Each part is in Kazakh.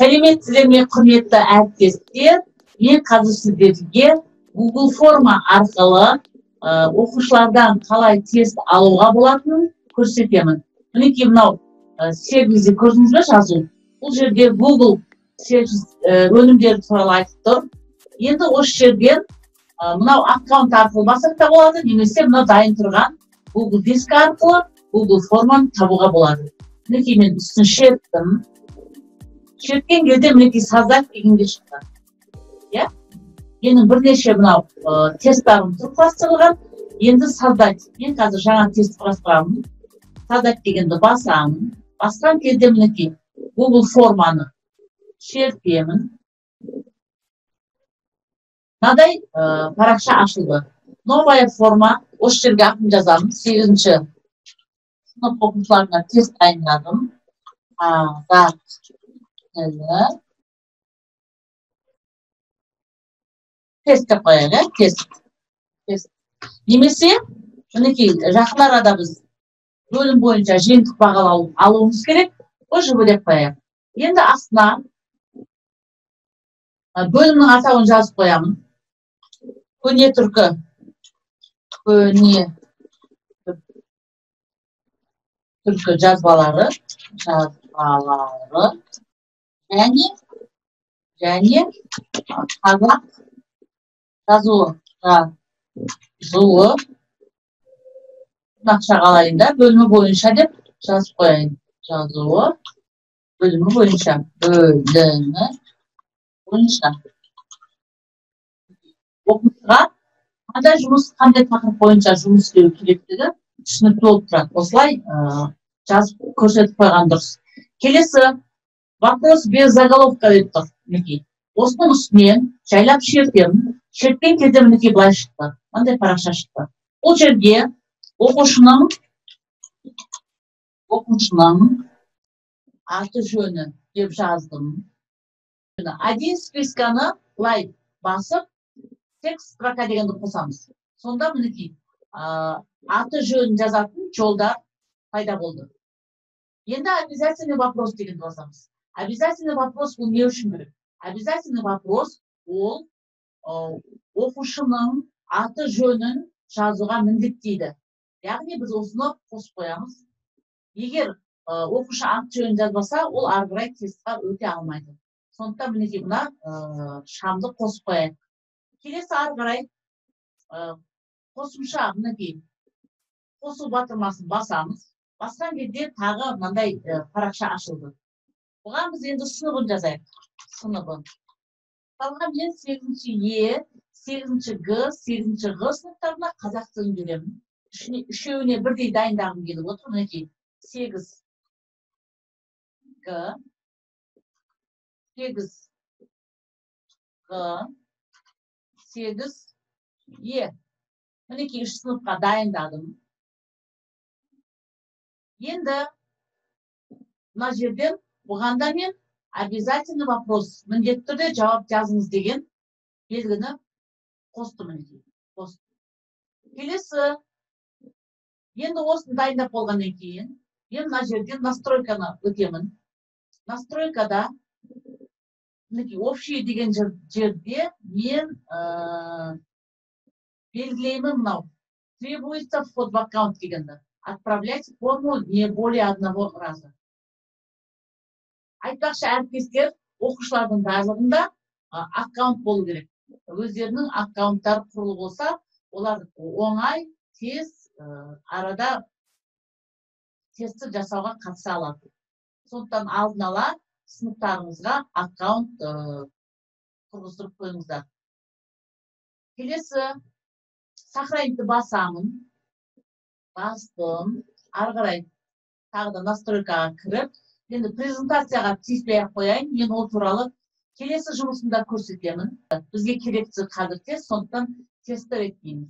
Сәлеметсіздер ме, құрметті әріптестер? Мен қазір сіздерге Google форма арқылы оқушылардан қалай тест алуға болатынын көрсетемін. Мінекей мынау сервисі көрдіңіз бе, жазу. Бұл жерде Google сервис өнімдері туралы айтып тұр. Енді осы жерден мынау аккаунт арқылы бассақ та болады, немесе мынау дайын тұрған Google диск арқылы Google форманы табуға болады. Мінекей мен үстін шерттім. Шерткен кезде мінекей создать дегенге шықты. Менің бірнеше мынау тесттарым құрастырылған. Енді создать. Мен қазір жаңа тест құрастырамын. Создать дегенді басамын. Басқан кезде мінекей Google форманы шертемін. Мынадай парақша ашылды. Новая форма. Осы жерге атын жазамын. 8-ші сынып оқушыларына тест дайындадым. Тест деп қояйық, тест. Немесе, мінекей, жақын арада біз бөлім бойынша жиынтық бағалау алуымыз керек, ОЖБ деп қояйық. Енді астына бөлімнің атауын жазып қоямын. Көне түркі жазбалары және қазақ жазуы нақша қалайында бөлімі бойынша деп жазып қояйын. Жазуы бөлімі бойынша. Оқушыға қандай жұмыс, қандай тақырып бойынша жұмыс істеу керектігі түсінікті болып тұрады. Осылай жазып көрсетіп қойған дұрыс. Келесі вопрос без заголовка деп тұр. Осының үстінен жайлап шертемін. Шерткен кезде мінекей былай шықты. Мынандай парақша шықты. Бұл жерге оқушының аты жөні деп жаздым. Один списканы былай басып, текст строка дегенді қосамыз. Сонда мінекей аты жөнін жазатын жолдар пайда болды. Енді обязательный вопрос дегенді басамыз. Обязательный вопрос бұл не үшін керек? Обязательный вопрос ол оқушының аты жөнін жазуға міндеттейді. Яғни біз осыны қосып қоямыз. Егер оқушы аты жөнін жазбаса, ол ары қарай тестқа өте алмайды. Сондықтан мінекей мына шамды қосып қояйық. Келесі ары қарай қосымша мінекей қосу батырмасын басамыз. Басқан кезде тағы мынандай парақша ашылды. Бұған біз енді сыныбын жазайық. Сыныбын. Қалған мен 8-ші Е, 8-ші Г, 8-ші Ғ сыныптарына қазақ тілін беремін. Үшеуіне бірдей дайындағым келіп отыр. Мінекей 8Г, 8Ғ, 8Е. Мінекей 3 сыныпқа дайындадым. Енді мына жерден бұғанда мен обязательный вопрос, міндетті түрде жауап жазыңыз деген белгіні қостым. Келесі, енді осыны дайындап болғаннан кейін, мен мына жерден настройканы өтемін. Настройкада, общий деген жерде мен белгілеймін мынау. Требуется вход в аккаунт дегенді. Отправлять форму не более одного раза. Айтпақшы әріптестер, оқушылардың барлығында аккаунт болу керек. Өздерінің аккаунттары құрылы болса, олар оңай, тез арада тестті жасауға қатыса алады. Сондықтан алдын ала сыныптарыңызға аккаунт құрғыздырып қойыңыздар. Келесі, сохранитті басамын. Бастым. Ары қарай тағы да настройкаға кіріп, енді презентацияға тиіспей қояйын, мен ол туралы келесі жұмысында көрсетемін. Бізге керекті қазір тест, сондықтан тестті реттейміз.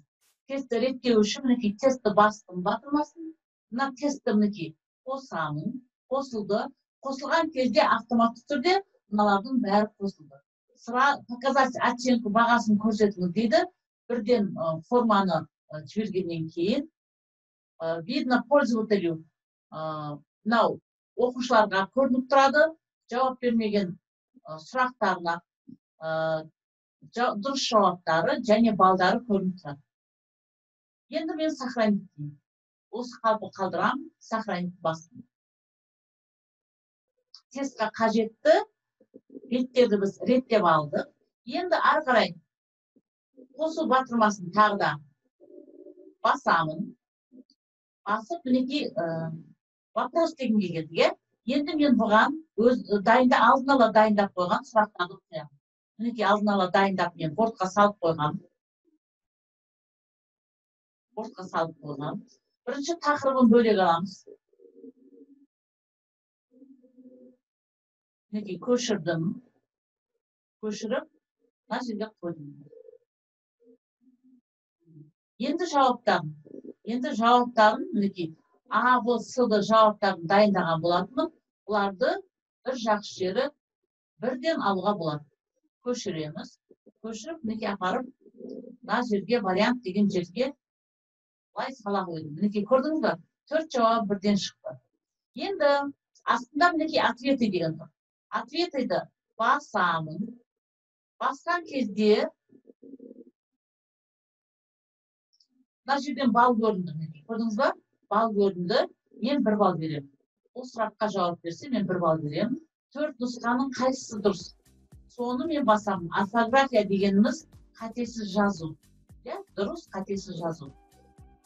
Тестті реттеу үшін мінекей тестті бастым батырмасын. Мына тестті мінекей қосамын, қосылды. Қосылған кезде автоматты түрде мыналардың бәрі қосылды. Показать оценку бағасын көрсетіңіз дейді. Бірден форманы жібергеннен кейін видно пользователю мынау оқушыларға көрініп тұрады. Жауап бермеген сұрақтарына дұрыс жауаптары және балдары көрініп тұрады. Енді мен сохранить деймін. Осы қалпы қалдырамын, сохранить бастым. Тестқа қажетті беттерді біз реттеп алдық. Енді ары қарай қосу батырмасын тағы да басамын. Басып, мінекей вопрос дегенге келдік. Енді мен бұған алдын ала дайындап қойған сұрақтарды қоямын. Мінекей алдын ала дайындап мен бортқа салып қойғам. Бірінші тақырыбын бөлек аламыз. Мінекей көшірдім. Көшіріп, мына жерге қойдым. Енді жауаптарын, мінекей А, Б, С-ді жауаптарын дайындаған болатынмын. Бұларды бір жақсы жері бірден алуға болады. Көшіреміз. Көшіріп, мінекей апарып, мына жерге вариант деген жерге былай сала қойдым. Мінекей көрдіңіз бе? 4 жауап бірден шықты. Енді астында мінекей ответы деген тұр. Ответыды басамын. Басқан кезде мына жерден бал көрінді. Көрдіңіз бе? Бал көрінді. Мен 1 бал беремін. Бұл сұраққа жауап берсе, мен 1 бал беремін. 4 нұсқаның қайсысы дұрыс? Соны мен басамын. Орфография дегеніміз қатесіз жазу. Дұрыс, қатесіз жазу.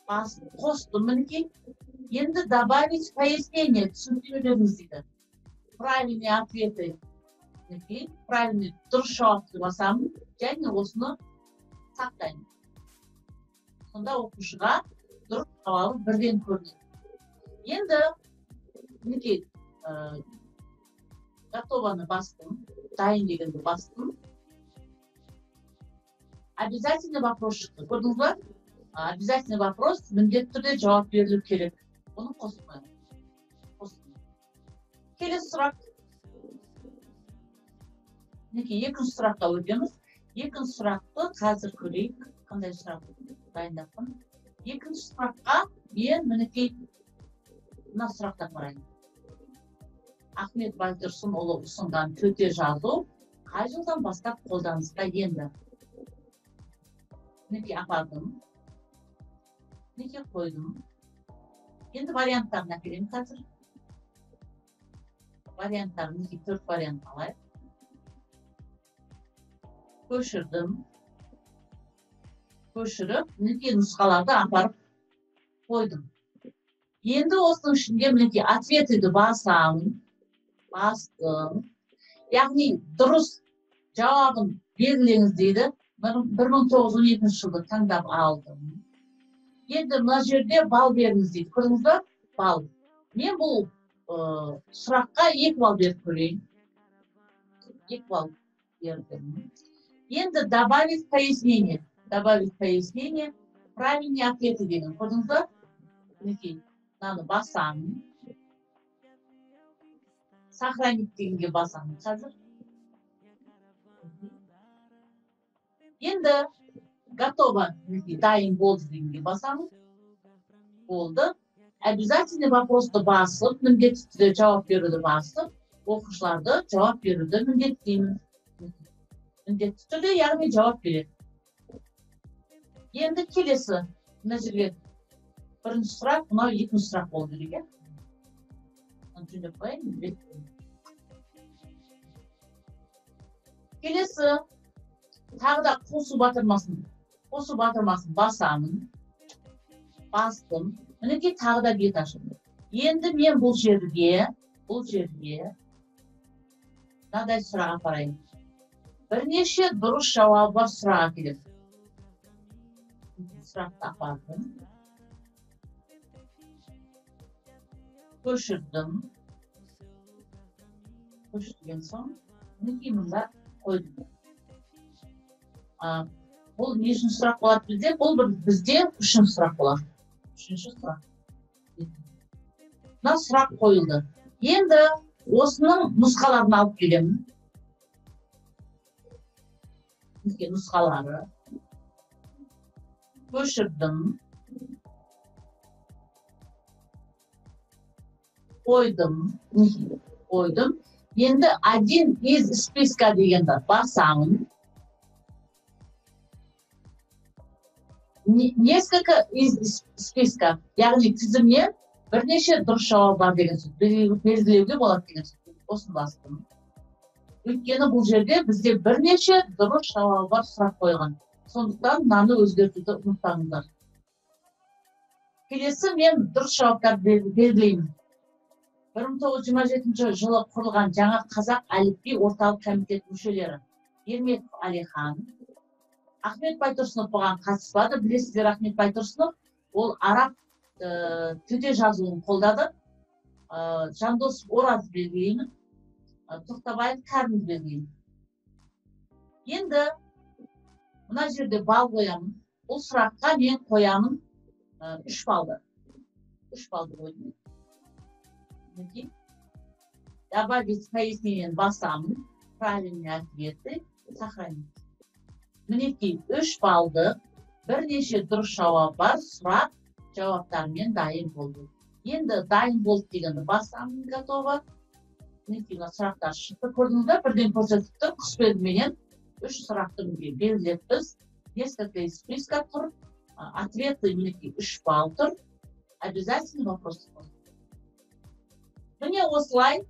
Қостым, мінекей. Енді добавить пояснение, түсіндірулеріңіз дейді. Правильный ответы. Правильный дұрыс жауапты басамын. Және осыны сақтаймын. Сонда оқушыға дұрыс жауабы бірден көрінеді. Енді мінекей готованы бастым, дайын дегенді бастым. Обязательный вопрос шықты. Көрдіңіз бе? Обязательный вопрос міндетті түрде жауап берілу керек. Оны қосып қойдым. Келесі сұрақ. Мінекей екінші сұраққа өтеміз. Екінші сұрақты қазір көрейік. Қандай сұрақ дайындаппын. Екінші сұраққа мен мінекей мына сұрақтан қараймын. Ахмет Байтұрсынұлы ұсынған төте жазу қай жылдан бастап қолданысқа енді? Мінекей апардым. Мінекей қойдым. Енді варианттарын әкелемін қазір. Варианттарын, мінекей 4 вариант алайық. Көшірдім. Көшіріп, мінекей нұсқаларды апарып қойдым. Енді осының ішінде мінекей ответыды басамын. Бастым. Яғни дұрыс жауабын белгілеңіз дейді. 1912 жылды таңдап алдым. Енді мына жерде бал беріңіз дейді. Көрдіңіз бе? Бал. Мен бұл сұраққа 2 бал беріп көрейін. 2 бал бердім. Енді добавить пояснение. Добавить пояснение. Правильный ответы деген. Көрдіңіз бе? Мінекей, мынаны басамын. Сохранить дегенге басамын қазір. Енді готово, дайын болды дегенге басамын. Болды. Обязательный вопросты басып, міндетті түрде жауап беруді басып, оқушыларды жауап беруді міндеттеймін. Міндетті түрде, яғни жауап береді. Енді келесі, мына жерге бірінші сұрақ, мынау екінші сұрақ болды керек. Келесі, тағы да қосу батырмасын басамын. Бастым. Мінекей тағы да бет ашылды. Енді мен бұл жерге мынадай сұрақ апарайын. Бірнеше дұрыс жауабы бар сұрақ келеді. Сұрақты апардым. Көшірдім. Көшірген соң, мінекей мұнда қойдым. Бұл нешінші сұрақ болады бізде? Бұл бізде үшінші сұрақ болады. Үшінші сұрақ. Мына сұрақ қойылды. Енді осының нұсқаларын алып келемін. Нұсқалары. Көшірдім. Қойдым. Енді один из списка дегенді басамын. Несколько из списка, яғни тізімнен бірнеше дұрыс жауап бар деген сөз. Белгілеуге болады деген сөз. Осыны бастым. Өйткені бұл жерде бізде бірнеше дұрыс жауап бар сұрақ қойған. Сондықтан мынаны өзгертуді ұмытпаңыздар. Келесі мен дұрыс жауаптарды белгілеймін. 1927 жылы құрылған жаңа қазақ әліпби орталық комитет мүшелері Ермеков Алихан, Ахмет Байтұрсынов бұған қатыспады. Білесіздер, Ахмет Байтұрсынов ол араб тілде жазуын қолдады. Жандос Ораз белгілеймін. Тоқтабаев Кәрім белгілеймін. Енді мына жерде бал қоямын. Бұл сұраққа мен қоямын 3 балды. 3 балды қойдым. Добавить пояснение басамын. Правильные ответы сохранить. Мінекей 3 балды бірнеше дұрыс жауап бар сұрақ жауаптармен дайын болды. Енді дайын болды дегенді басамын, готово. Мінекей сұрақтар шықты, көрдіңіздер, бірден көрсетіп тұр, құсбегіменен 3 сұрақты белгілеп біз. Несколько из списка тұр, ответы мінекей 3 балл тұр. Обязательно вопрос. Міне осылай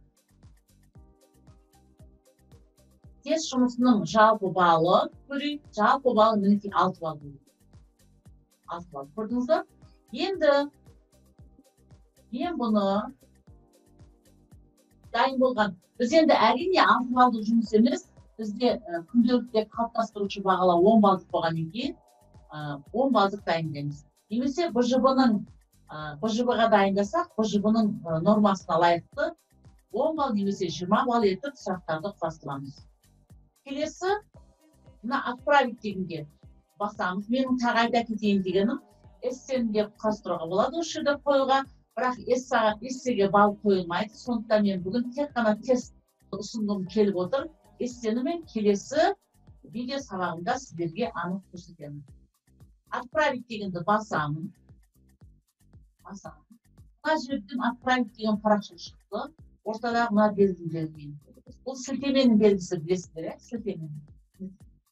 тест жұмысының жалпы балы көрейік. Жалпы балы мінекей 6 балл. 6 балл көрдіңіздер. Енді мен бұны дайын болған. Біз енді әрине 6 балдық жұмыс емес. Бізде күнделікте қалыптастырушы бағалау 10 балдық болғаннан кейін 10 балдық дайындаймыз. Немесе БЖБ-ға дайындасақ, БЖБ-ның нормасына лайықты 10 балл немесе 20 балл етіп сұрақтарды құрастырамыз. Келесі, мына отправить дегенге басамыз. Менің тағы айта кетейін дегенім, эссені де құрастыруға болады осы жерде қоюға, бірақ эссеге балл қойылмайды. Сондықтан мен бүгін тек қана тест ұсынғым келіп отыр. Эссені мен келесі видео сабағында сіздерге анық көрсетемін. Отправить дегенді басамын. Мына жерден отправить деген парақша шықты. Ортадағы мына белгілермен. Бұл сілтеменің белгісі, білесіздер, сілтеменің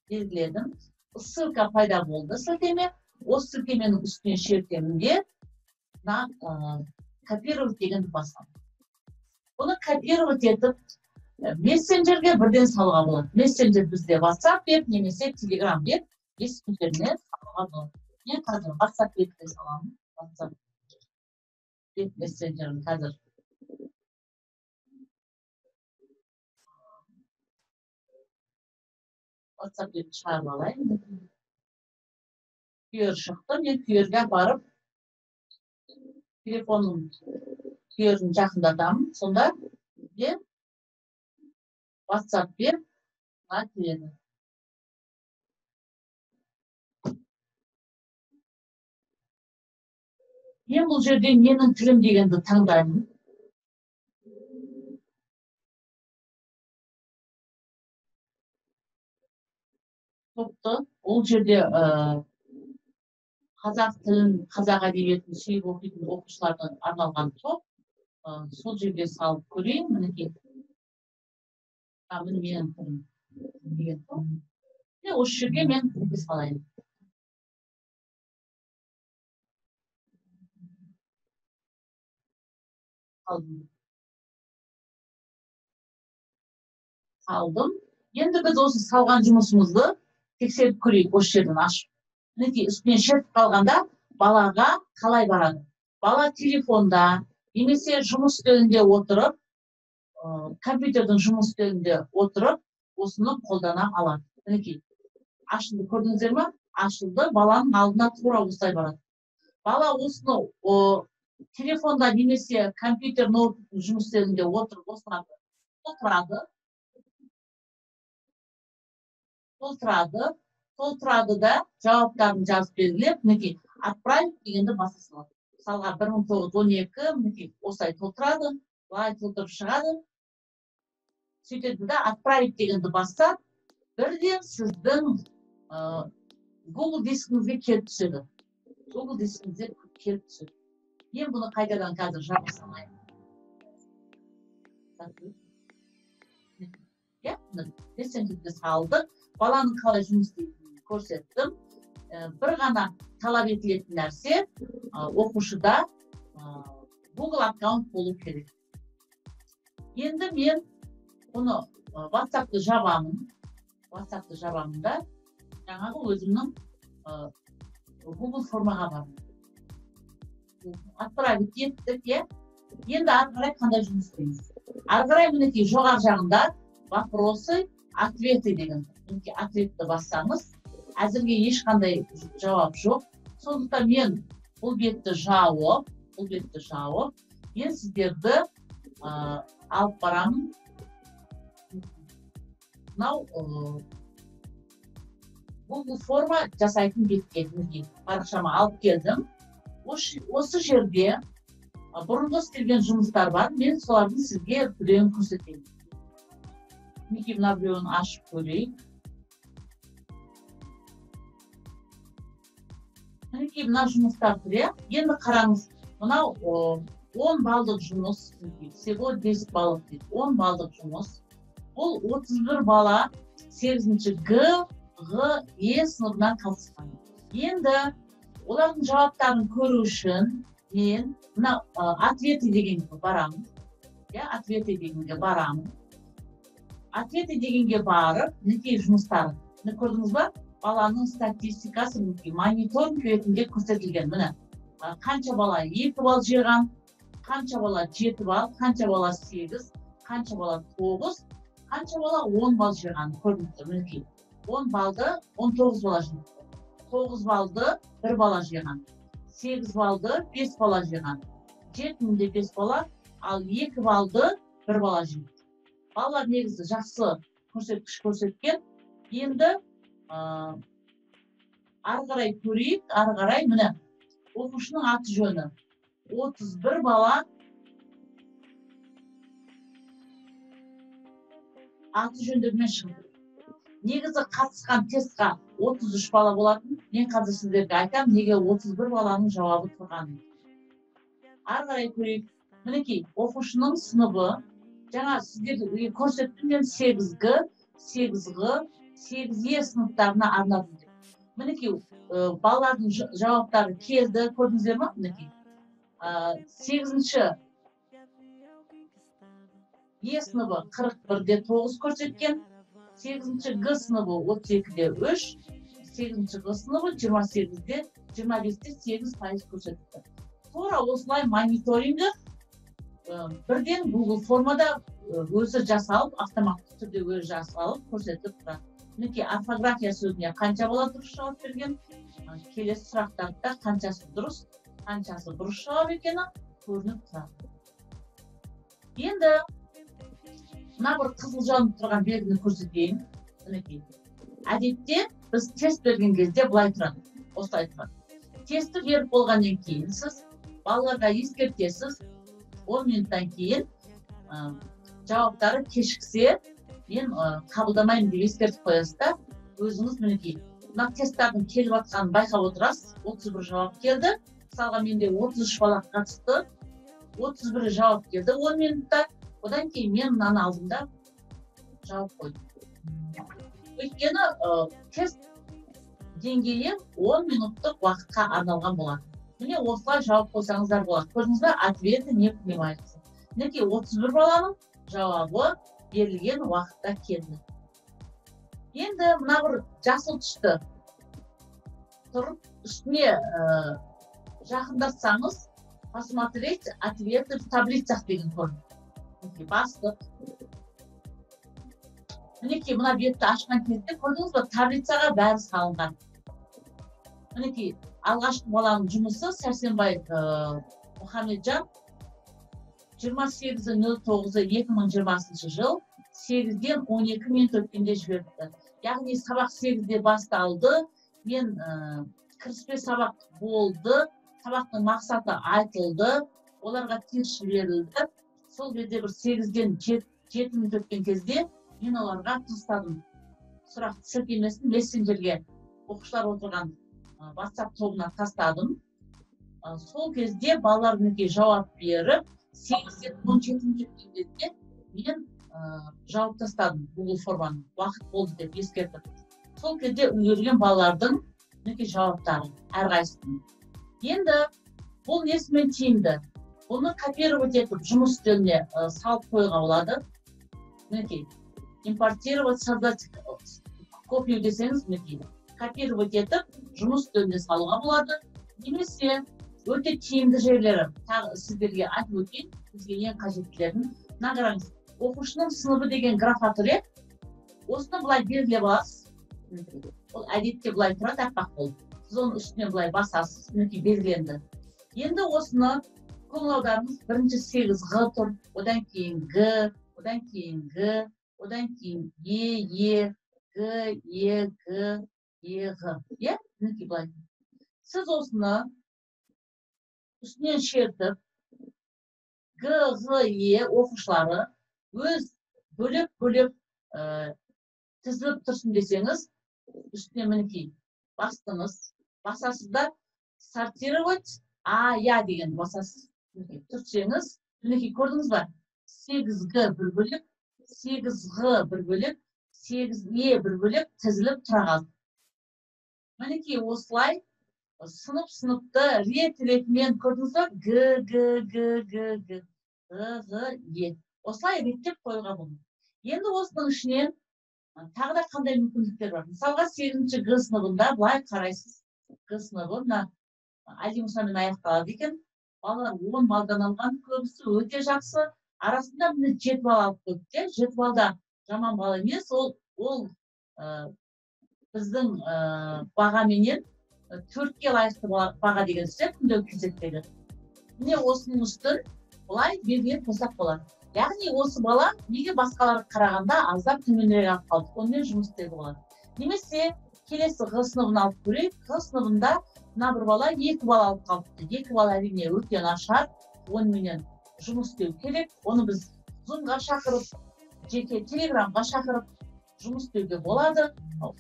белгіледім. Ссылка пайда болды, сілтеме. Осы сілтеменің үстіне шертемін де копировать дегенді басамын. Бұны копировать етіп мессенджерге бірден салуға болады. Мессенджер бізде WhatsApp бет, немесе Telegram бет, мессенджеріне салуға болады. Мен қазір WhatsApp бетке саламын. WhatsApp бет мессенджерін қазір. WhatsApp бет шығарып алайын. Күйер шықты. Мен күйерге барып, телефонның күйерін жақындатамын. Сонда бізде WhatsApp бет келеді. Мен бұл жерде менің тілім дегенді таңдаймын. Топты, ол жерде қазақ тілін, қазақ әдебиетін сүйіп оқитын оқушылардан арналған топ. Сол жерге салып көрейін, мінекей. Міне менің тілім деген топ. Осы жерге мен тілге салайын. Салдым. Енді біз осы салған жұмысымызды тексеріп көрейік, осы жерден ашып. Мінекей үстінен шертіп қалғанда балаға қалай барады? Бала телефонда, немесе жұмыс үстелінде отырып, компьютердің жұмыс үстелінде отырып, осыны қолдана алады. Мінекей, ашылды, көрдіңіздер ме? Ашылды, баланың алдына тура осылай барады. Бала осыны телефонда немесе компьютер ноутбуктың жұмыс үстелінде отырып, осылай толтырады да жауаптарын жазып белгілеп, мінекей, отправить дегенді баса салады. Мысалға 1912, мінекей, осылай толтырады, былай толтырып шығады. Сөйтеді да отправить дегенді басса, бірден сіздің Google дискіңізге келіп түседі. Google дискіңізге келіп түседі. Мен бұны қайтадан қазір жабып салайын. баланы мессенджерге салдық, баланың қалай жұмыс істейтінін көрсеттім. Бір ғана талап етілетін нәрсе оқушыда Google аккаунт болу керек. Енді мен оны WhatsApp'ты жабамын. WhatsApp'ты жабамында жаңағы өзімнің Google формаға бармын. Отправить еттік, енді ары қарай қандай жұмыс істейміз. Ары қарай мінекей жоғары жағында вопросы, ответы деген. Мінекей ответті бассаңыз, әзірге ешқандай жауап жоқ. Сондықтан мен бұл бетті жауып, мен сіздерді алып барамын. Мынау Google форма жасайтын бетке парақшама алып келдім. Осы жерде бұрынғы істелген жұмыстар бар. Мен солардың сізге біреуін көрсетейін. Мінекей мына біреуін ашып көрейік. Мінекей мына жұмыстар тұр. Енді қараңыз, мынау 10 балдық жұмыс, всего 10 балдық дейді. 10 балдық жұмыс. Бұл 31 бала 8-ші Г, Е сыныбынан қатысқан. Енді олардың жауаптарын көру үшін мен мына ответы дегенге барамын. Ответы дегенге барамын. Ответы дегенге барып, мінекей жұмыстары. Көрдіңіз ба? Баланың статистикасы мониторинг ретінде көрсетілген. Міне, қанша бала 2 балл жиған, қанша бала 7 балл, қанша бала 8, қанша бала 9, қанша бала 10 балл жиған. Көрдіңіздер, мінекей. 10 балды 19 бала жиған. 9 балды 1 бала жиған. 8 балды 5 бала жиған. 7-де 5 бала, ал 2 балды 1 бала жиған. Балалар негізі жақсы көрсеткіш көрсеткен. Енді ары қарай көрейік, ары қарай міне оқушының аты жөні. 31 бала аты жөндермен шығып. Негізі қатысқан тестқа 33 бала болатын. Мен қазір сіздерге айтам, неге 31 баланың жауабы тұрғанын. Ары қарай көрейік. Мінекей, оқушының сыныбы. Жаңа сіздерге көрсеттім мен 8Г, 8Ғ, 8Е сыныптарына арнадым. Мінекей, балалардың жауаптары келді, көрдіңіздер ме? Мінекей. 8-ші Е сыныбы 41-де 9 көрсеткен. 8-ші Г сыныбы 32-де 3, 8-ші Ғ сыныбы 28-де 25-де 8% көрсетті. Sonra осылай мониторингі бірден Google формада өзі жасалып, автоматты түрде өзі жасалып көрсетіп тұрады. Мінекей, орфография сөзіне қанша бала дұрыс жауап берген, келесі сұрақтарда қаншасы дұрыс, қаншасы бұрыс жауап екені көрініп тұрады. Енді мына бір қызыл жанып тұрған белгіні көрсетейін. Әдетте біз тест берген кезде былай тұрады, осылай тұрады. Тесті беріп болғаннан кейін сіз балаларға ескертесіз, 10 минуттан кейін жауаптары кешіксе, мен қабылдамаймын деп ескертіп қоясыз да, өзіңіз мінекей. Мына тесттардың келіп жатқанын байқап отырасыз. 31 жауап келді. Мысалға менде 33 бала қатысты. 31 жауап келді 10 минутта. Одан кейін мен мынаны алдым да жауап қойдым. Өйткені тест деңгейі 10 минуттық уақытқа арналған болады. Міне осылай жауап қойсаңыздар болады. Көрдіңіз бе? Ответы не понимается. Мінекей 31 баланың жауабы берілген уақытта келді. Енді мына бір жасыл түсті тұрып, үстіне жақындассаңыз, посмотреть ответы в таблицах деген көрінеді. Бастық. Мінекей, мына бетті ашқан кезде көрдіңіз бе, таблицаға бәрі салынған. Мінекей, алғашқы баланың жұмысы Сәрсенбай Мұхамеджан 28.09.2020 жыл 8-ден 12 минут өткенде жіберді. Яғни сабақ 8-де басталды, мен кіріспе сабақ болды, сабақтың мақсаты айтылды, оларға тест жіберілді. Сол кезде бір 8-ден 7 минут өткен кезде мен оларға тастадым. Сұрақ сілтемесін мессенджерге оқушылар отырған WhatsApp тобына тастадым. Сол кезде балалар мінекей жауап беріп, 8-ден 17 минут өткен кезде мен жауып тастадым Google форманы, уақыт болды деп ескертіп. Сол кезде үлгерген балалардың мінекей жауаптары әрқайсысының. Енді бұл несімен тиімді? Оны копировать етіп жұмыс үстеліне салып қоюға болады. Мінекей, импортировать, создать, копию десеңіз, мінекей, копировать етіп жұмыс үстеліне салуға болады. Немесе өте тиімді жерлері, тағы сіздерге айтып өтейін, бізге ең қажеттілерін. Мына қараңыз, оқушының сыныбы деген графа тұр еді. Осыны былай белгілеп аласыз. Ол әдетте былай тұрады, аппақ болып. Сіз оның үстіне былай басасыз, мінекей белгіленді. Енді осыны қоңыраударыңыз бірінші 8Г тұр, одан кейін Г, одан кейін Г, одан кейін Г, Г, Г, Г. Е, мінекей былай. Сіз осыны үстінен шертіп, Г, Ғ, Е оқушылары өз бөлек-бөлек тізіліп тұрсын десеңіз, үстіне мінекей бастыңыз, басасыз да сортировать А-я деген басасыз. Түртсеңіз, мінекей көрдіңіз ба? 8Г бір бөлек, 8Ғ бір бөлек, 8Е бір бөлек тізіліп тұра қалды. Мінекей осылай сынып-сыныпты рет-ретімен көрдіңіз ба? Г, Г, Г, Г, Г, Ғ, Е. Осылай реттеп қойға bunu. Енді осының ішінен тағы да қандай мүмкіндіктер бар? Мысалға 8-ші Г сыныбында былай қарайсыз. Г сыныбы мына Алимусамен аяқталады екен. Балалар 10 балдан алған, көбісі өте жақсы. Арасында міне 7 бал алып көпте. 7 балда жаман бал емес. Ол біздің бағаменен 4-ке лайықты баға деген сөз күндегі кезектегі. Міне осының үстін бұлай белгілеп қойсақ болады. Яғни осы бала неге басқаларға қарағанда аздап төменірек алып қалды, онымен жұмыс істеуге болады. Немесе келесі Ғ сыныбын алып көрейік. Ғ сыныбында мына бір бала 2 бал алып қалыпты. 2 бала әрине өте нашар, онымен жұмыс істеу керек. Оны біз Zoom-ға шақырып, жеке Telegram-ға шақырып жұмыс істеуге болады,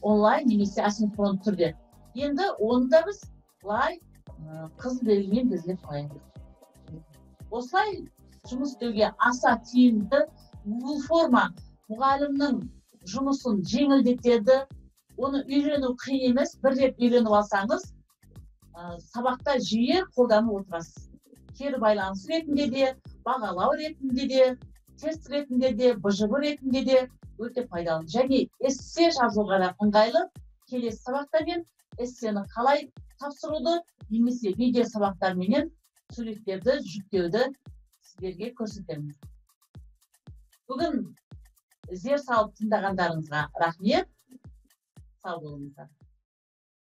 онлайн немесе асинхронды түрде. Енді оны да біз былай қызыл белгімен белгілеп қоямыз. Осылай жұмыс істеуге аса тиімді. Google форма мұғалімнің жұмысын жеңілдетеді. Оны үйрену қиын емес. Бір рет үйреніп алсаңыз, сабақта жиі қолданып отырасыз. Кері байланыс ретінде де, бағалау ретінде де, тест ретінде де, БЖБ ретінде де өте пайдалы. Және эссе жазуға да ыңғайлы. Келесі сабақтармен эссені қалай тапсыруды, немесе видео сабақтарменен суреттерді жүктеуді сіздерге көрсетеміз. Бүгін зер салып тыңдағандарыңызға рахмет. Сау болыңыздар.